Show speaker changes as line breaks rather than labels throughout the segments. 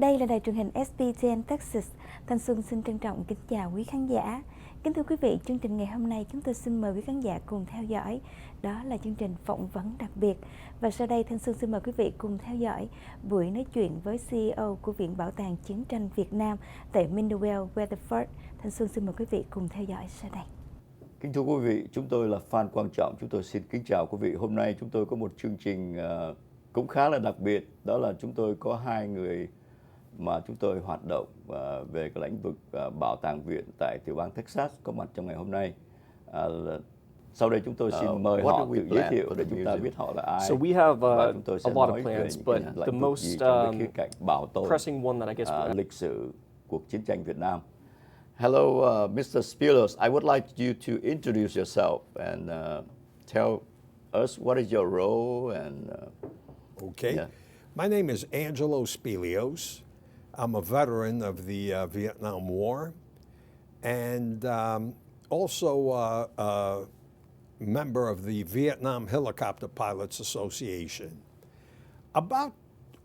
Đây là đài truyền hình SBTN Texas. Thanh Xuân xin trân trọng kính chào quý khán giả. Kính thưa quý vị, chương trình ngày hôm nay chúng tôi xin mời quý khán giả cùng theo dõi. Đó là chương trình phỏng vấn đặc biệt. Và sau đây Thanh Xuân xin mời quý vị cùng theo dõi buổi nói chuyện với CEO của Viện Bảo tàng Chiến tranh Việt Nam tại Minerall, Weatherford. Thanh Xuân xin mời quý vị cùng theo dõi sau đây.
Kính thưa quý vị, chúng tôi là fan quan trọng. Chúng tôi xin kính chào quý vị. Hôm nay chúng tôi có một chương trình cũng khá là đặc biệt. Đó là chúng tôi có hai người mà chúng tôi hoạt động về cái lĩnh vực bảo tàng viện tại tiểu bang Texas có mặt trong ngày hôm nay. Sau đây chúng tôi xin mời họ tự giới thiệu để chúng ta biết họ là ai.
So we have
Và chúng tôi sẽ
a lot
nói
of
về
plans,
những
but
cái
the
lĩnh vực
most
gì trong cái khía cạnh bảo tồn
pressing one that I guess
lịch sử cuộc chiến tranh Việt Nam. Hello, Mr. Spiros. I would like you to introduce yourself and tell us what is your role and.
Okay.
Yeah.
My name is Angelo Spilios. I'm a veteran of the Vietnam War and also a member of the Vietnam Helicopter Pilots Association.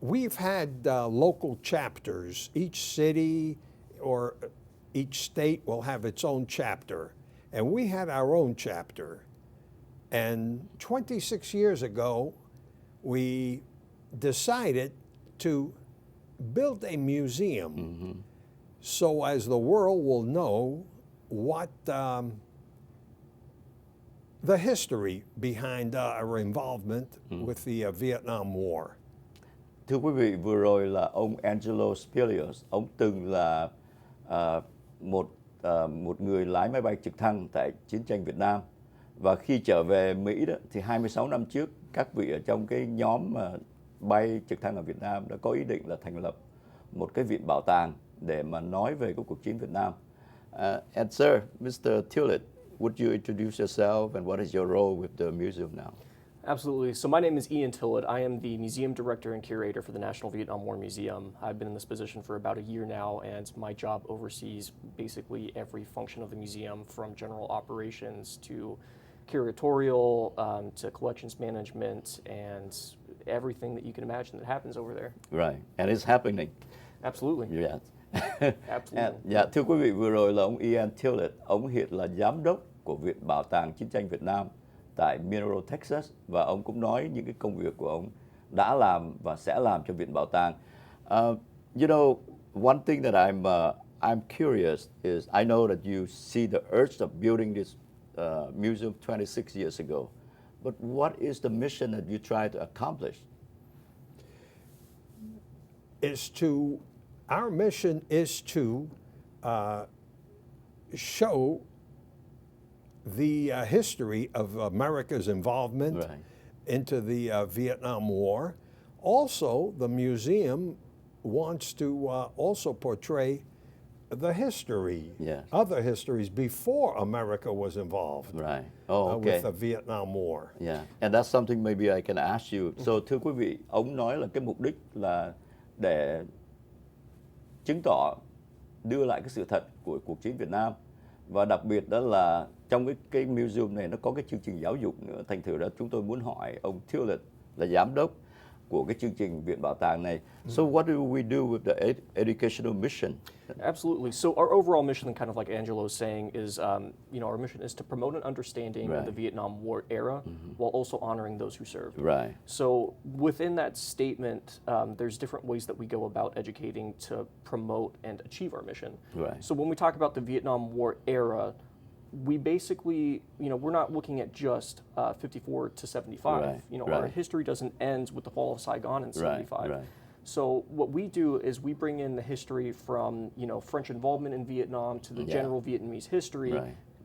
We've had local chapters. Each city or each state will have its own chapter. And we had our own chapter. And 26 years ago, we decided to build a museum so as the world will know what the history behind our involvement with the Vietnam War.
Thưa quý vị, vừa rồi là ông Angelo Spilios. Ông từng là một người lái máy bay trực thăng tại chiến tranh Việt Nam. Và khi trở về Mỹ đó, thì 26 năm trước, các vị ở trong cái nhóm bay trực thăng ở Việt Nam đã có ý định là thành lập một cái viện bảo tàng để mà nói về cái cuộc chiến Việt Nam. And sir, Mr. Tillett, would you introduce yourself and what is your role with the museum now?
Absolutely. So my name is Ian Tillett. I am the museum director and curator for the National Vietnam War Museum. I've been in this position for about a year now, and my job oversees basically every function of the museum, from general operations to curatorial to collections management and everything that you can imagine that happens over there.
Right, and it's happening.
Absolutely.
Yes.
Absolutely.
Dạ, thưa quý vị, vừa rồi là ông Ian Tillett. Ông hiện là giám đốc của Viện Bảo tàng Chiến tranh Việt Nam tại Minerall, Texas, và ông cũng nói những cái công việc của ông đã làm và sẽ làm cho Viện Bảo tàng. You know, one thing that I'm curious is I know that you see the urge of building this museum 26 years ago, but what is the mission that you try to accomplish?
Our mission is to show the history of America's involvement into the Vietnam War. Also, the museum wants to also portray the history, other histories before America was involved with the Vietnam War.
Yeah, and that's something maybe I can ask you. So, thưa quý vị, ông nói là cái mục đích là để chứng tỏ, đưa lại cái sự thật của cuộc chiến Việt Nam, và đặc biệt đó là trong cái museum này nó có cái chương trình giáo dục nữa. Thành thử đó chúng tôi muốn hỏi ông Tillett là giám đốc của cái chương trình viện bảo tàng này. So what do we do with the educational mission?
Absolutely. So our overall mission, kind of like Angelo was saying, is our mission is to promote an understanding of the Vietnam War era while also honoring those who served.
Right.
So within that statement, there's different ways that we go about educating to promote and achieve our mission.
Right.
So when we talk about the Vietnam War era, we basically, we're not looking at just 54 to 75. Our history doesn't end with the fall of Saigon in 75.
Right.
So what we do is we bring in the history from, French involvement in Vietnam to the general Vietnamese history.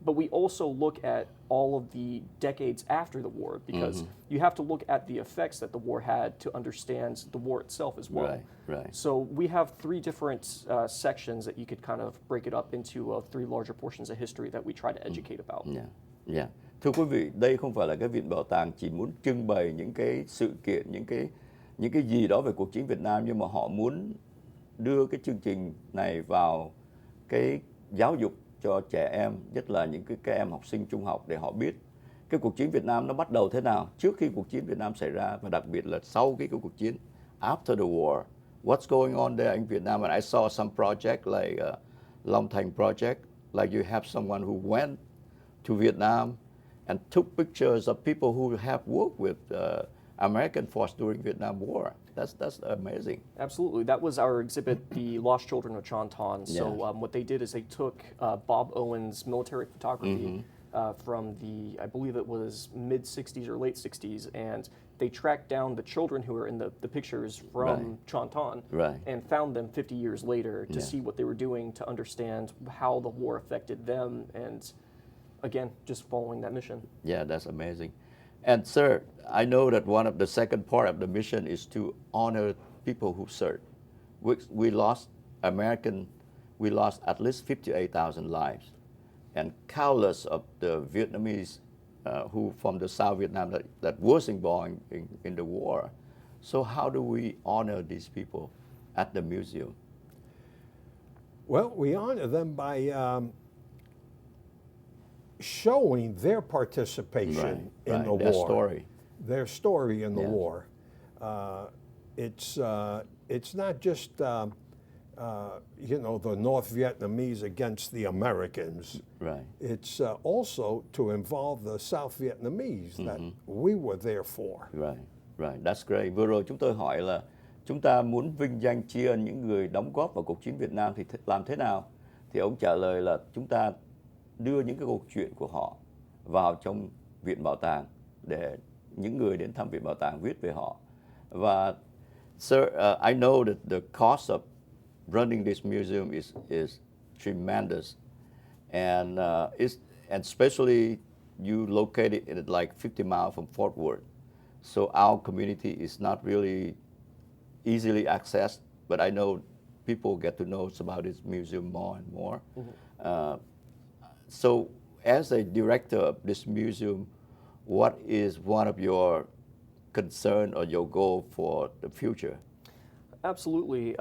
But we also look at all of the decades after the war, because you have to look at the effects that the war had to understand the war itself as well.
Right.
So we have three different sections that you could kind of break it up into three larger portions of history that we try to educate about.
Yeah. Thưa quý vị, đây không phải là cái viện bảo tàng chỉ muốn trưng bày những cái sự kiện, những cái gì đó về cuộc chiến Việt Nam, nhưng mà họ muốn đưa cái chương trình này vào cái giáo dục cho trẻ em, nhất là những cái em học sinh trung học, để họ biết cái cuộc chiến Việt Nam nó bắt đầu thế nào trước khi cuộc chiến Việt Nam xảy ra, và đặc biệt là sau cái cuộc chiến after the war, what's going on there in Vietnam. And I saw some project like Long Thành project, like you have someone who went to Vietnam and took pictures of people who have worked with American force during Vietnam War. That's amazing.
Absolutely. That was our exhibit, The Lost Children of Chan Ton. So
Yeah.
what they did is they took Bob Owen's military photography from the, I believe it was mid-60s or late 60s, and they tracked down the children who were in the pictures from
Right.
Chan Ton
Right.
and found them 50 years later to
Yeah.
see what they were doing, to understand how the war affected them, and again, just following that mission.
Yeah, that's amazing. And sir, I know that one of the second part of the mission is to honor people who served. We lost at least 58,000 lives, and countless of the Vietnamese who from the South Vietnam that was involved in the war. So how do we honor these people at the museum?
Well, we honor them by showing their participation in the
Their
war.
story.
Their story in the
Yeah.
war. It's not just the North Vietnamese against the Americans.
Right.
It's also to involve the South Vietnamese that we were there for.
Right, right, that's great. Vừa rồi chúng tôi hỏi là chúng ta muốn vinh danh tri ân những người đóng góp vào cuộc chiến Việt Nam thì làm thế nào? Thì ông trả lời là chúng ta đưa những cái câu chuyện của họ vào trong viện bảo tàng để những người đến thăm viện bảo tàng viết về họ. Và sir, I know that the cost of running this museum is tremendous, and especially you located in like 50 miles from Fort Worth. So our community is not really easily accessed, but I know people get to know about this museum more and more. So as a director of this museum, what is one of your concern or your goal for the future?
Absolutely.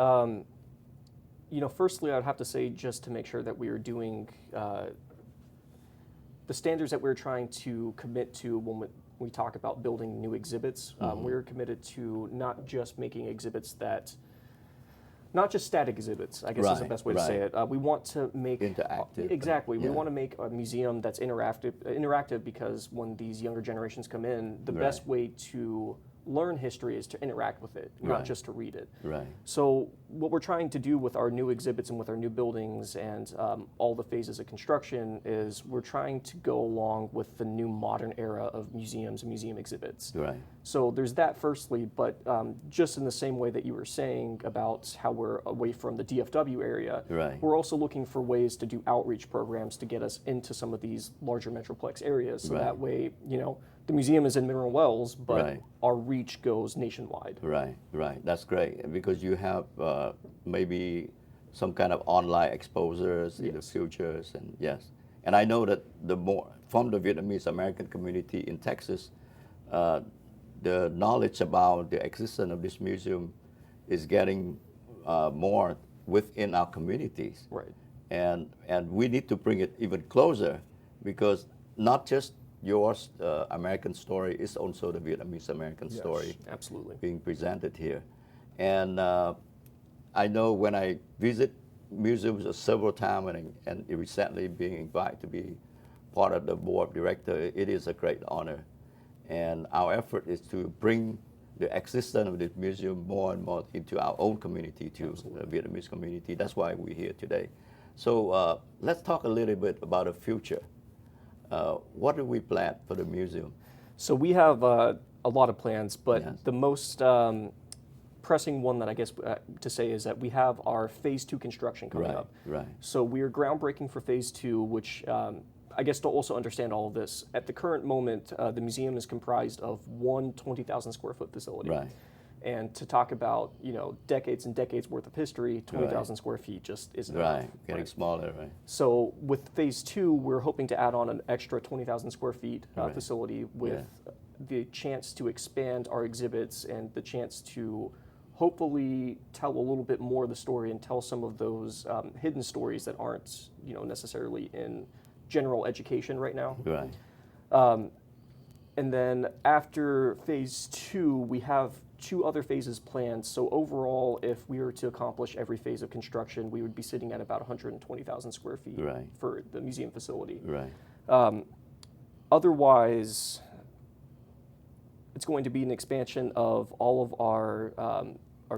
Firstly, I'd have to say, just to make sure that we are doing the standards that we're trying to commit to when we talk about building new exhibits. We're committed to not just making exhibits not just static exhibits, I guess is the
Right,
best way to say
right.
it. We want to make
Interactive.
Exactly. We
Yeah.
want to make a museum that's interactive because when these younger generations come in, the best
Right.
way to learn history is to interact with it, not
Right.
just to read it.
Right.
So what we're trying to do with our new exhibits and with our new buildings and all the phases of construction is we're trying to go along with the new modern era of museums and museum exhibits.
Right.
So there's that firstly, but just in the same way that you were saying about how we're away from the DFW area,
Right.
we're also looking for ways to do outreach programs to get us into some of these larger metroplex areas. So
Right.
that way, the museum is in Mineral Wells, but
Right.
our reach goes nationwide.
Right, right. That's great because you have maybe some kind of online exposures in the
Yes.
futures, and yes. And I know that from the Vietnamese American community in Texas, the knowledge about the existence of this museum is getting more within our communities.
Right.
And we need to bring it even closer because not just your American story is also the Vietnamese American
Yes.
story
Absolutely.
being presented here. And I know when I visit museums several times and recently being invited to be part of the board of director, it is a great honor. And our effort is to bring the existence of this museum more and more into our own community, to the Vietnamese community. That's why we're here today. So let's talk a little bit about the future. What do we plan for the museum?
So we have a lot of plans, but
Yes.
the most pressing one that I guess to say is that we have our phase 2 construction coming
Right,
up.
right.
So we are groundbreaking for phase 2, which I guess to also understand all of this, at the current moment, the museum is comprised of one 20,000 square foot facility.
Right.
And to talk about, decades and decades worth of history, 20,000 square feet just isn't enough.
Right, getting smaller, right?
So with phase 2, we're hoping to add on an extra 20,000 square feet
Right.
facility with the chance to expand our exhibits and the chance to hopefully tell a little bit more of the story and tell some of those hidden stories that aren't, necessarily in general education right now.
Right.
And then after phase 2, we have 2 other phases planned. So overall, if we were to accomplish every phase of construction, we would be sitting at about 120,000 square feet
Right.
for the museum facility.
Right.
Otherwise, it's going to be an expansion of all of our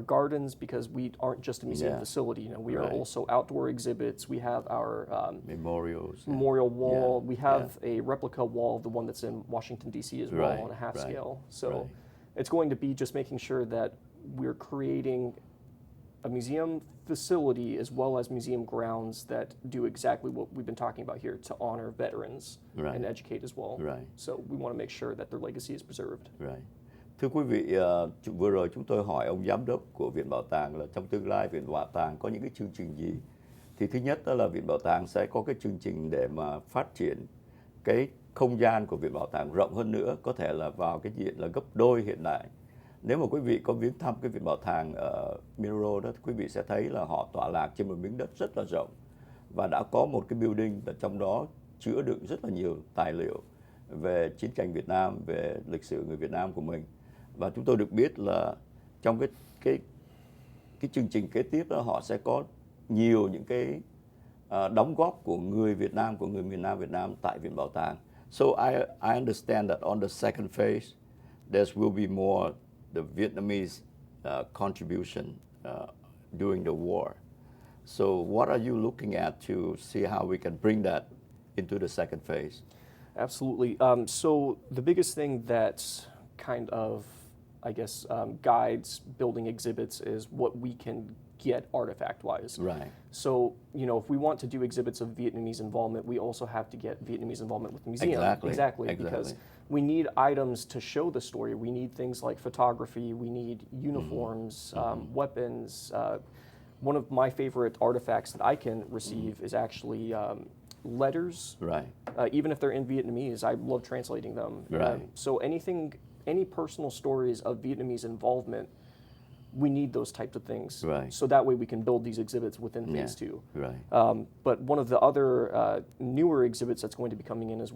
gardens, because we aren't just a museum
Yeah.
facility. You know, we are
Right.
also outdoor exhibits. We have our
Memorials.
memorial wall.
Yeah.
We have a replica wall of the one that's in Washington, D.C. as well,
Right,
on a half
right,
scale. So
right.
it's going to be just making sure that we're creating a museum facility as well as museum grounds that do exactly what we've been talking about here, to honor veterans
Right.
and educate as well.
Right.
So we want to make sure that their legacy is preserved.
Right. Thưa quý vị, vừa rồi chúng tôi hỏi ông giám đốc của Viện Bảo tàng là trong tương lai Viện Bảo tàng có những cái chương trình gì. Thì thứ nhất đó là Viện Bảo tàng sẽ có cái chương trình để mà phát triển cái không gian của Viện Bảo tàng rộng hơn nữa, có thể là vào cái diện là gấp đôi hiện tại. Nếu mà quý vị có viếng thăm cái Viện Bảo tàng ở Minerall đó, thì quý vị sẽ thấy là họ tọa lạc trên một miếng đất rất là rộng và đã có một cái building ở trong đó chứa đựng rất là nhiều tài liệu về chiến tranh Việt Nam, về lịch sử người Việt Nam của mình. Và chúng tôi được biết là trong cái chương trình kế tiếp đó, họ sẽ có nhiều những cái đóng góp của người Việt Nam, của người miền Nam Việt Nam tại Viện Bảo tàng. So I understand that on the second phase, there will be more the Vietnamese contribution during the war. So what are you looking at to see how we can bring that into the second phase?
Absolutely. So the biggest thing that kind of, I guess, guides building exhibits is what we can get artifact-wise.
Right.
So, you know, if we want to do exhibits of Vietnamese involvement, we also have to get Vietnamese involvement with the museum.
Exactly.
Because we need items to show the story. We need things like photography. We need uniforms, weapons. One of my favorite artifacts that I can receive is actually letters.
Right.
Even if they're in Vietnamese, I love translating them.
Right.
So any personal stories of Vietnamese involvement, we need those types of things.
Right.
So that way we can build these exhibits within phase 2.
Right.
But one of the other newer exhibits that's going to be coming in is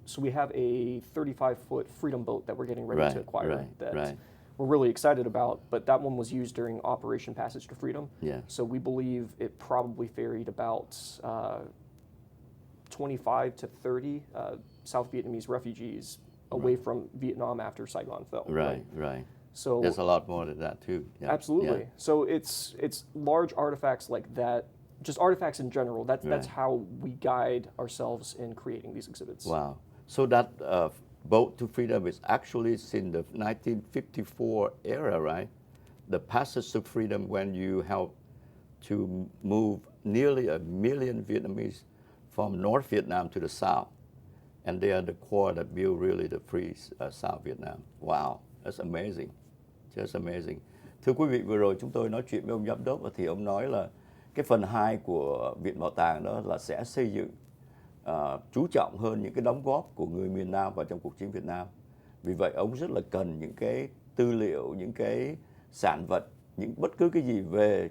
so we have a 35-foot Freedom boat that we're getting ready to acquire that we're really excited about, but that one was used during Operation Passage to Freedom.
Yeah.
So we believe it probably ferried about 25 to 30 South Vietnamese refugees away from Vietnam after Saigon fell.
Right.
So
there's a lot more than that too. Yeah.
absolutely.
Yeah.
So it's large artifacts like that, just artifacts in general. That's how we guide ourselves in creating these exhibits.
Wow. So that boat to freedom is actually in the 1954 era, right? The passage to freedom, when you helped to move nearly 1 million Vietnamese from North Vietnam to the South. And they are the core that build really the free South Vietnam. Wow, that's amazing. Just amazing. Thưa quý vị, vừa rồi chúng tôi nói chuyện với ông giám đốc thì ông nói là cái phần 2 của Viện Bảo tàng đó là sẽ xây dựng chú trọng hơn những cái đóng góp của người miền Nam vào trong cuộc chiến Việt Nam. Vì vậy ông rất là cần những cái tư liệu, những cái sản vật, những bất cứ cái gì về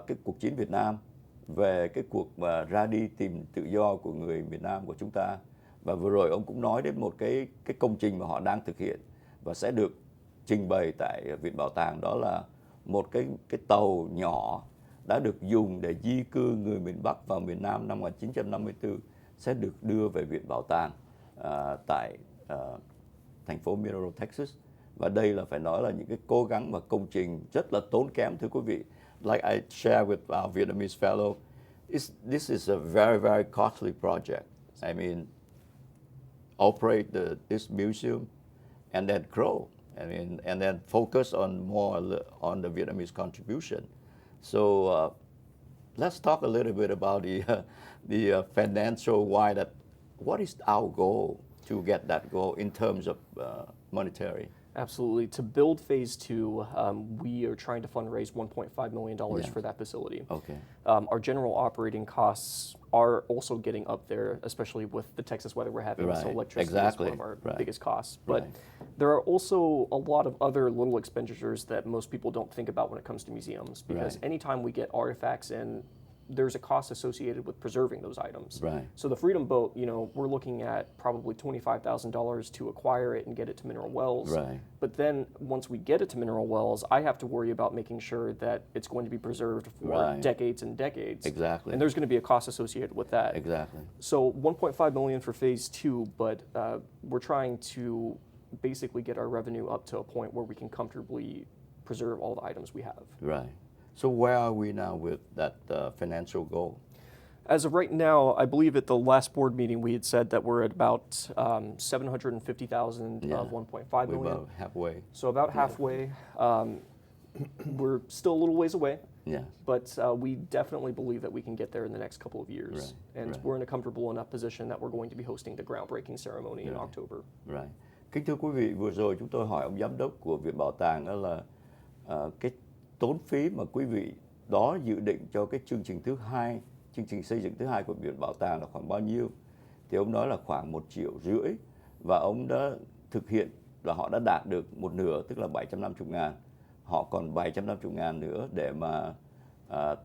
cái cuộc chiến Việt Nam, về cái cuộc mà ra đi tìm tự do của người miền Nam của chúng ta. Và vừa rồi ông cũng nói đến một cái công trình mà họ đang thực hiện và sẽ được trình bày tại Viện Bảo tàng, đó là một cái tàu nhỏ đã được dùng để di cư người miền Bắc vào miền Nam năm 1954 sẽ được đưa về Viện Bảo tàng tại thành phố Minerall, Texas. Và đây là phải nói là những cái cố gắng và công trình rất là tốn kém, thưa quý vị. Like I share with our Vietnamese fellow, this is a very, very costly project. I mean, operate this museum and then grow. I mean, and then focus on more on the Vietnamese contribution. So let's talk a little bit about the financial why that. What is our goal to get that goal in terms of monetary?
Absolutely. To build phase 2, we are trying to fundraise $1.5 million for that facility.
Okay.
Our general operating costs are also getting up there, especially with the Texas weather we're having. So electricity is one of our biggest costs. But there are also a lot of other little expenditures that most people don't think about when it comes to museums, because anytime we get artifacts in, there's a cost associated with preserving those items.
Right.
So the Freedom Boat, we're looking at probably $25,000 to acquire it and get it to Mineral Wells.
Right.
But then once we get it to Mineral Wells, I have to worry about making sure that it's going to be preserved for
Right.
decades and decades.
Exactly.
And there's going to be a cost associated with that.
Exactly.
So 1.5 million for phase 2, but we're trying to basically get our revenue up to a point where we can comfortably preserve all the items we have.
Right. So where are we now with that financial goal?
As of right now, I believe at the last board meeting we had said that we're at about 750,000 of 1.5
We're
million.
about halfway.
So about halfway. We're still a little ways away,
Yeah.
but we definitely believe that we can get there in the next couple of years.
Right,
And
right.
we're in a comfortable enough position that we're going to be hosting the groundbreaking ceremony in
Right.
October.
Right. Kính thưa quý vị, vừa rồi chúng tôi hỏi ông giám đốc của Viện Bảo tàng đó là cái tốn phí mà quý vị đó dự định cho cái chương trình thứ hai, chương trình xây dựng thứ hai của Viện Bảo tàng là khoảng bao nhiêu? Thì ông nói là khoảng 1,5 triệu, và ông đã thực hiện và họ đã đạt được một nửa, tức là 750.000. Họ còn 750.000 nữa để mà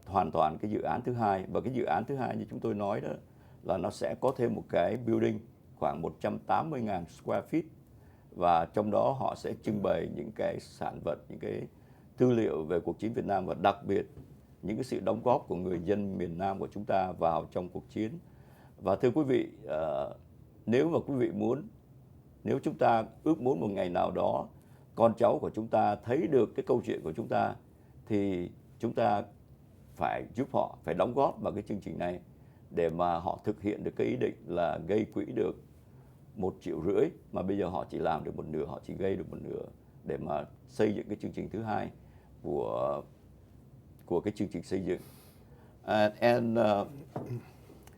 hoàn toàn cái dự án thứ hai. Và cái dự án thứ hai như chúng tôi nói đó là nó sẽ có thêm một cái building khoảng 180.000 square feet, và trong đó họ sẽ trưng bày những cái sản vật, những cái tư liệu về cuộc chiến Việt Nam, và đặc biệt những cái sự đóng góp của người dân miền Nam của chúng ta vào trong cuộc chiến. Và thưa quý vị, nếu mà quý vị muốn, nếu chúng ta ước muốn một ngày nào đó con cháu của chúng ta thấy được cái câu chuyện của chúng ta, thì chúng ta phải giúp họ, phải đóng góp vào cái chương trình này để mà họ thực hiện được cái ý định là gây quỹ được 1,5 triệu, mà bây giờ họ chỉ làm được một nửa, họ chỉ gây được một nửa để mà xây dựng cái chương trình thứ hai của cái chương trình xây dựng.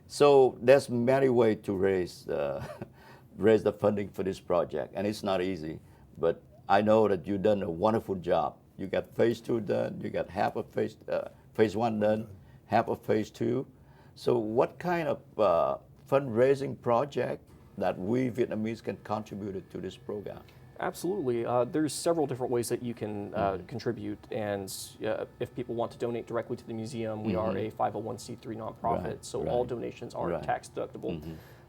So there's many ways to raise the funding for this project, and it's not easy. But I know that you've done a wonderful job. You got phase 2 done, you got half of phase 1 done, half of phase 2. So what kind of fundraising project that we Vietnamese can contribute to this program?
Absolutely. There's several different ways that you can contribute, and if people want to donate directly to the museum, we are a 501c3 nonprofit,
Right,
so
right.
all donations are
Right.
tax deductible.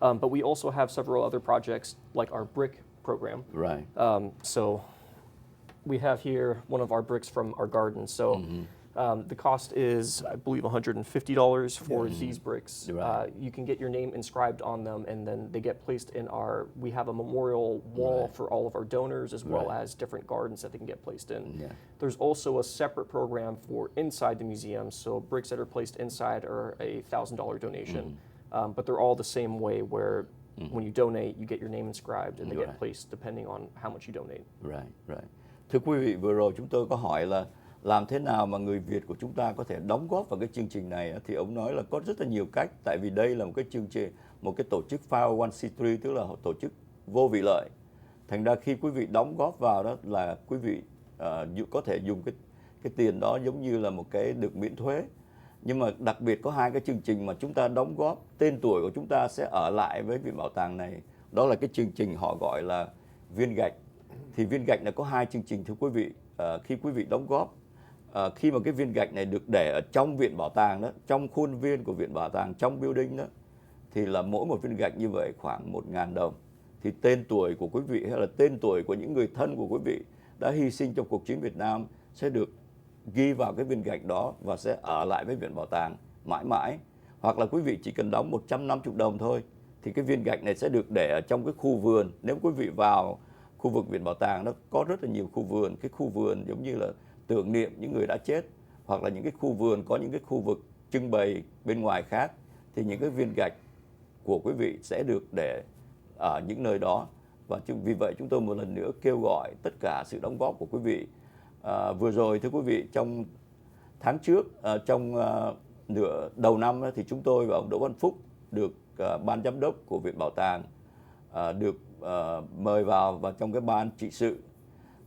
But we also have several other projects like our brick program.
Right.
So we have here one of our bricks from our garden. So the cost is, I believe, $150 for these bricks.
Right.
You can get your name inscribed on them, and then they get placed in we have a memorial wall
Right.
for all of our donors, as well
Right.
as different gardens that they can get placed in.
Yeah.
There's also a separate program for inside the museum. So bricks that are placed inside are a $1,000 donation. But they're all the same way, where when you donate, you get your name inscribed, and they get
Right.
placed depending on how much you donate.
Right, right. Thưa quý vị, vừa rồi chúng tôi có hỏi là làm thế nào mà người Việt của chúng ta có thể đóng góp vào cái chương trình này, thì ông nói là có rất là nhiều cách, tại vì đây là một cái chương trình, một cái tổ chức 501c3, tức là tổ chức vô vị lợi. Thành ra khi quý vị đóng góp vào đó là quý vị có thể dùng cái tiền đó giống như là một cái được miễn thuế. Nhưng mà đặc biệt có hai cái chương trình mà chúng ta đóng góp, tên tuổi của chúng ta sẽ ở lại với Viện Bảo tàng này. Đó là cái chương trình họ gọi là viên gạch. Thì viên gạch là có hai chương trình, thưa quý vị. Khi quý vị đóng góp, khi mà cái viên gạch này được để ở trong Viện Bảo tàng đó, trong khuôn viên của Viện Bảo tàng, trong building đó, thì là mỗi một viên gạch như vậy khoảng 1.000 đồng. Thì tên tuổi của quý vị hay là tên tuổi của những người thân của quý vị đã hy sinh trong cuộc chiến Việt Nam sẽ được ghi vào cái viên gạch đó và sẽ ở lại với Viện Bảo tàng mãi mãi. Hoặc là quý vị chỉ cần đóng 150 đồng thôi, thì cái viên gạch này sẽ được để ở trong cái khu vườn. Nếu quý vị vào khu vực Viện Bảo tàng, nó có rất là nhiều khu vườn. Cái khu vườn giống như là tưởng niệm những người đã chết, hoặc là những cái khu vườn có những cái khu vực trưng bày bên ngoài khác, thì những cái viên gạch của quý vị sẽ được để ở những nơi đó. Và vì vậy chúng tôi một lần nữa kêu gọi tất cả sự đóng góp của quý vị. Vừa rồi thưa quý vị, trong tháng trước, trong nửa đầu năm thì chúng tôi và ông Đỗ Văn Phúc được ban giám đốc của Viện Bảo tàng được mời vào trong cái ban trị sự.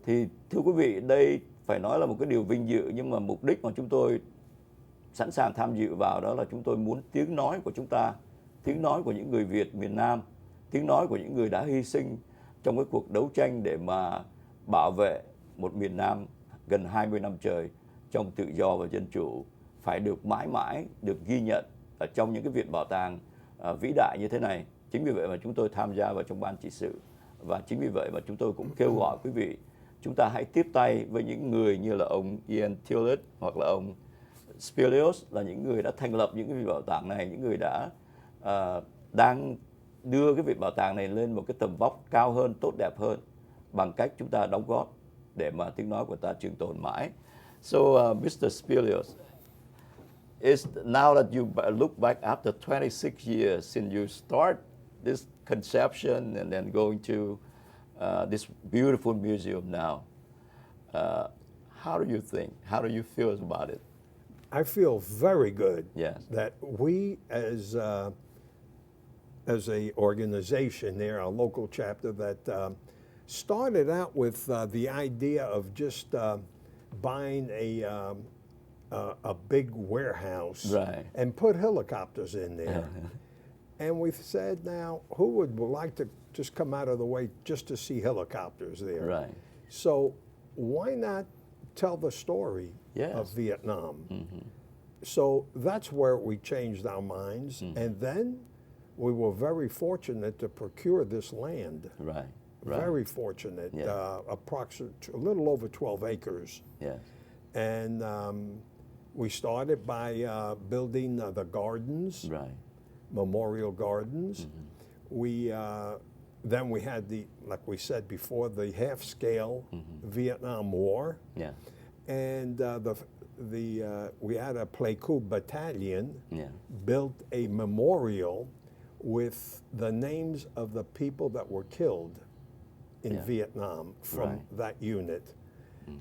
Thì thưa quý vị, đây phải nói là một cái điều vinh dự, nhưng mà mục đích mà chúng tôi sẵn sàng tham dự vào đó là chúng tôi muốn tiếng nói của chúng ta, tiếng nói của những người Việt miền Nam, tiếng nói của những người đã hy sinh trong cái cuộc đấu tranh để mà bảo vệ một miền Nam gần 20 năm trời trong tự do và dân chủ, phải được mãi mãi được ghi nhận ở trong những cái viện bảo tàng vĩ đại như thế này. Chính vì vậy mà chúng tôi tham gia vào trong ban trị sự, và chính vì vậy mà chúng tôi cũng kêu gọi quý vị, chúng ta hãy tiếp tay với những người như là ông Ian Tillett hoặc là ông Spilios, là những người đã thành lập những cái viện bảo tàng này, những người đã đang đưa cái viện bảo tàng này lên một cái tầm vóc cao hơn, tốt đẹp hơn, bằng cách chúng ta đóng góp để mà tiếng nói của ta trường tồn mãi. So, Mr. Spilios, now that you look back after 26 years since you start this conception and then going to this beautiful museum now, how do you think? How do you feel about it?
I feel very good.
Yes.
That we, as a organization there, a local chapter that started out with the idea of just buying a big warehouse,
Right.
and put helicopters in there. And we've said, now, who would like to just come out of the way just to see helicopters there?
Right.
So why not tell the story
Yes.
of Vietnam? So that's where we changed our minds. And then we were very fortunate to procure this land.
Right. Right.
Very fortunate.
Yeah.
Approximately a little over 12 acres.
Yes.
And we started by building the gardens,
Right.
memorial gardens. Then we had like we said before, the half-scale Vietnam War.
Yeah.
And we had a Pleiku battalion
Yeah.
built a memorial with the names of the people that were killed in
Yeah.
Vietnam from
Right.
that unit.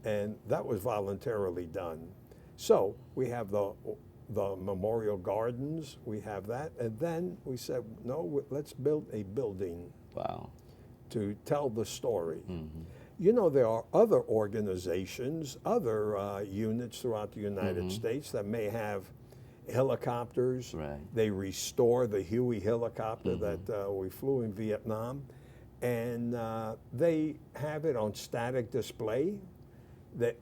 And that was voluntarily done. So we have the memorial gardens, we have that, and then we said, no, let's build a building
Wow.
to tell the story. You know, there are other organizations, other units throughout the United States that may have helicopters.
Right.
They restore the Huey helicopter that we flew in Vietnam, and they have it on static display,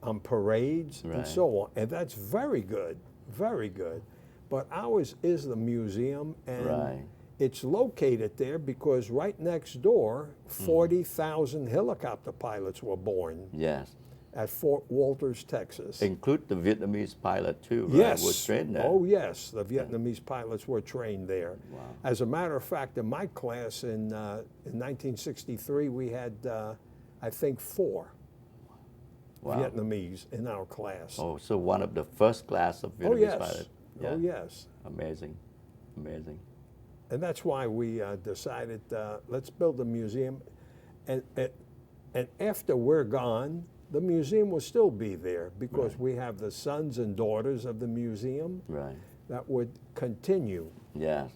on parades, and
Right.
so on. And that's very good, very good. But ours is the museum, and
Right.
it's located there because right next door, 40,000 helicopter pilots were born
Yes.
at Fort Walters, Texas.
Include the Vietnamese pilot too, right?
Yes.
Was trained there.
Oh, yes. The Vietnamese pilots were trained there.
Wow.
As a matter of fact, in my class in 1963, we had, I think, 4
Wow.
Vietnamese in our class.
Oh, so one of the first class of
Oh,
Vietnamese
yes.
pilot.
Oh, yes.
Amazing. Amazing.
And that's why we decided, let's build a museum. And after we're gone, the museum will still be there because we have the sons and daughters of the museum
Right.
that would continue.
Yes.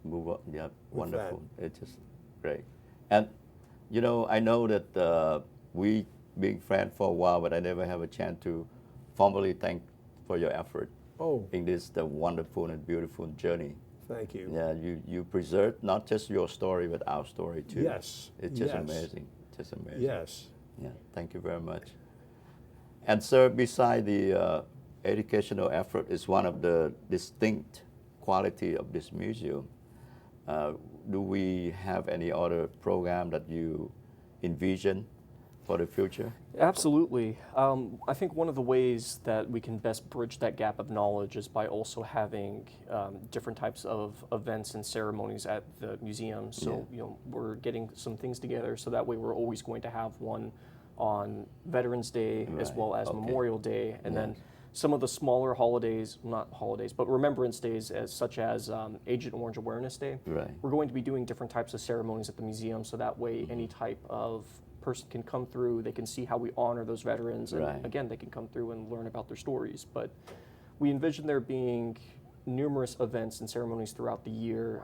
Move up. Yeah.
With
Wonderful. It's just great. And, you know, I know that we being friends for a while, but I never have a chance to formally thank for your effort
Oh,
in this the wonderful and beautiful journey.
thank you.
Yeah, you preserved not just your story, but our story too.
Yes.
It's just
yes.
amazing. Just amazing.
Yes.
Yeah, thank you very much. And sir, beside the educational effort is one of the distinct quality of this museum. Do we have any other program that you envision for the future?
Absolutely. I think one of the ways that we can best bridge that gap of knowledge is by also having different types of events and ceremonies at the museum. So, you know, we're getting some things together so that way we're always going to have one on Veterans Day as
Right.
well as
Okay.
Memorial Day, and then
Yes.
some of the smaller holidays, not holidays, but remembrance days, such as Agent Orange Awareness Day.
Right.
We're going to be doing different types of ceremonies at the museum, so that way any type of person can come through, they can see how we honor those veterans, and
Right.
again, they can come through and learn about their stories. But we envision there being numerous events and ceremonies throughout the year,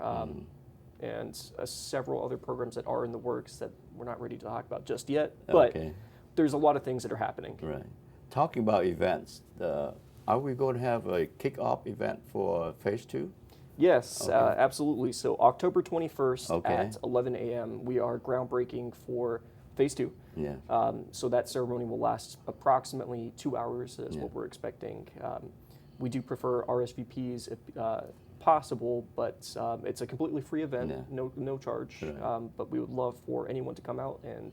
and several other programs that are in the works that we're not ready to talk about just yet, but
Okay.
there's a lot of things that are happening.
Right. Talking about events, are we going to have a kick-off event for Phase 2?
Yes,
Okay.
absolutely. So October 21st
Okay.
at 11 a.m., we are groundbreaking for Phase 2.
Yeah.
So that ceremony will last approximately 2 hours is
Yeah.
what we're expecting. We do prefer RSVPs if possible, but it's a completely free event, no charge.
Right.
But we would love for anyone to come out and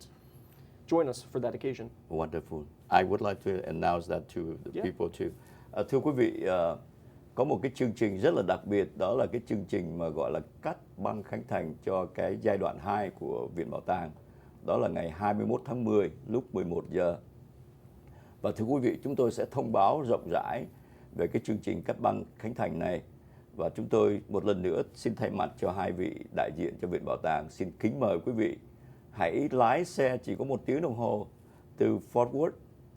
join us for that occasion.
Wonderful. I would like to announce that to the people too. Thưa quý vị, có một cái chương trình rất là đặc biệt, đó là cái chương trình mà gọi là cắt băng khánh thành cho cái giai đoạn 2 của Viện Bảo tàng. Đó là ngày 21 tháng 10 lúc 11 giờ. Và thưa quý vị, chúng tôi sẽ thông báo rộng rãi về cái chương trình cắt băng khánh thành này. Và chúng tôi một lần nữa xin thay mặt cho hai vị đại diện cho Viện Bảo tàng xin kính mời quý vị hãy lái xe chỉ có 1 tiếng đồng hồ từ Fort Worth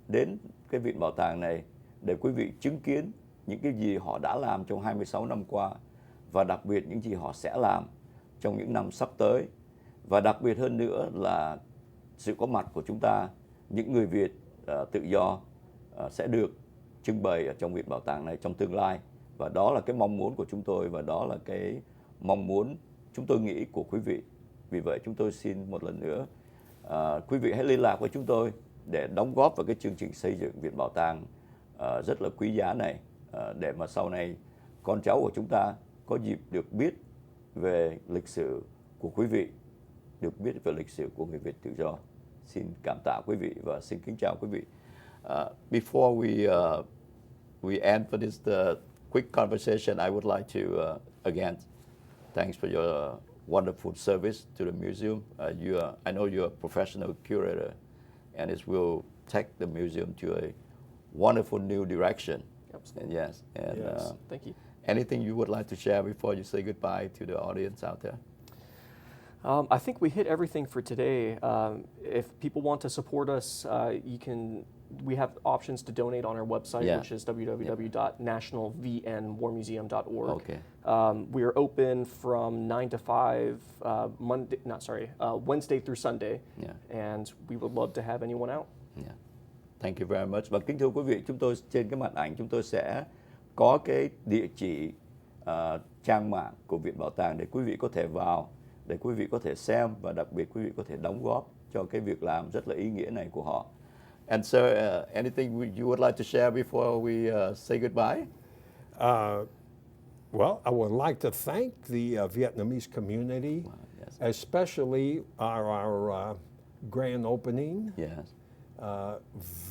đến cái Viện Bảo tàng này để quý vị chứng kiến những cái gì họ đã làm trong 26 năm qua và đặc biệt những gì họ sẽ làm trong những năm sắp tới. Và đặc biệt hơn nữa là sự có mặt của chúng ta, những người Việt tự do sẽ được trưng bày ở trong Viện Bảo tàng này trong tương lai. Và đó là cái mong muốn của chúng tôi và đó là cái mong muốn chúng tôi nghĩ của quý vị. Vì vậy chúng tôi xin một lần nữa quý vị hãy liên lạc với chúng tôi để đóng góp vào cái chương trình xây dựng Viện Bảo tàng rất là quý giá này, để mà sau này con cháu của chúng ta có dịp được biết về lịch sử của quý vị, được biết về lịch sử của người Việt tự do. Xin cảm tạ quý vị và xin kính chào quý vị. Before we end for this quick conversation, I would like to again thanks for your wonderful service to the museum. I know you're a professional curator, and it will take the museum to a wonderful new direction.
Absolutely.
And yes.
Thank you.
Anything you would like to share before you say goodbye to the audience out there?
I think we hit everything for today. If people want to support us, we have options to donate on our website, which is www.nationalvnwarmuseum.org.
Okay.
We are open from 9 to 5, Wednesday through Sunday, and we would love to have anyone out.
Yeah. Thank you very much. Và kính thưa quý vị, chúng tôi trên cái màn ảnh chúng tôi sẽ có cái địa chỉ trang mạng của Viện Bảo tàng để quý vị có thể vào, để quý vị có thể xem và đặc biệt quý vị có thể đóng góp cho cái việc làm rất là ý nghĩa này của họ. And sir, anything you would like to share before we say goodbye?
Well, I would like to thank the Vietnamese community, especially our grand opening.
Yes.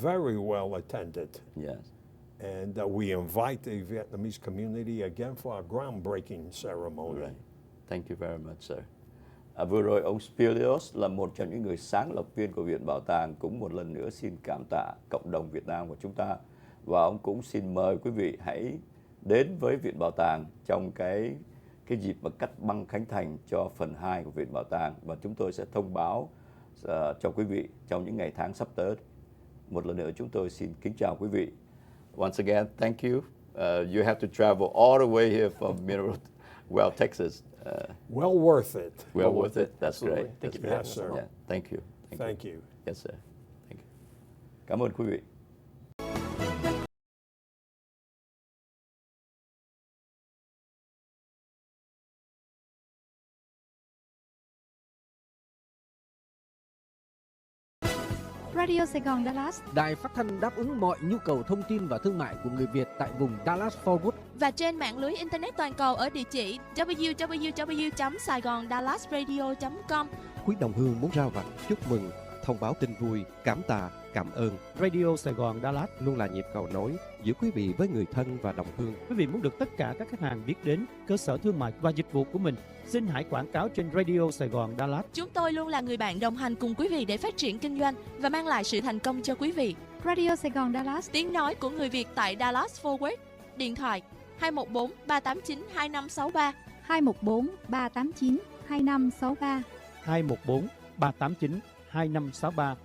Very well attended.
Yes.
And we invite the Vietnamese community again for our groundbreaking ceremony.
Right. Thank you very much, sir. Vừa rồi ông Spilios là một trong những người sáng lập viên của Viện Bảo tàng cũng một lần nữa xin cảm tạ cộng đồng Việt Nam của chúng ta, và ông cũng xin mời quý vị hãy đến với Viện Bảo tàng trong cái dịp mà cắt băng khánh thành cho phần 2 của Viện Bảo tàng, và chúng tôi sẽ thông báo cho quý vị trong những ngày tháng sắp tới. Một lần nữa chúng tôi xin kính chào quý vị. Once again, thank you. You have to travel all the way here from Minerall, Texas.
Well worth it.
Well worth it. That's
Absolutely.
great.
Thank you for
That's
having us.
Yes, sir.
Yeah. Thank you.
Thank you.
Yes, sir. Thank you. Cảm ơn quý vị.
Radio Sài Gòn Dallas,
Đài phát thanh đáp ứng mọi nhu cầu thông tin và thương mại của người Việt tại vùng Dallas-Fort Worth
và trên mạng lưới internet toàn cầu ở địa chỉ www.saigondallasradio.com.
Quý đồng hương muốn rao vặt, chúc mừng, thông báo tin vui, cảm tạ, cảm ơn.
Radio Sài Gòn Dallas
luôn là nhịp cầu nối giữa quý vị với người thân và đồng hương.
Quý vị muốn được tất cả các khách hàng biết đến cơ sở thương mại và dịch vụ của mình, xin hãy quảng cáo trên Radio Sài Gòn Dallas.
Chúng tôi luôn là người bạn đồng hành cùng quý vị để phát triển kinh doanh và mang lại sự thành công cho quý vị.
Radio Sài Gòn Dallas,
tiếng nói của người Việt tại Dallas Fort Worth. Điện thoại 214 389 2563,
214 389 2563,
214 389 2563.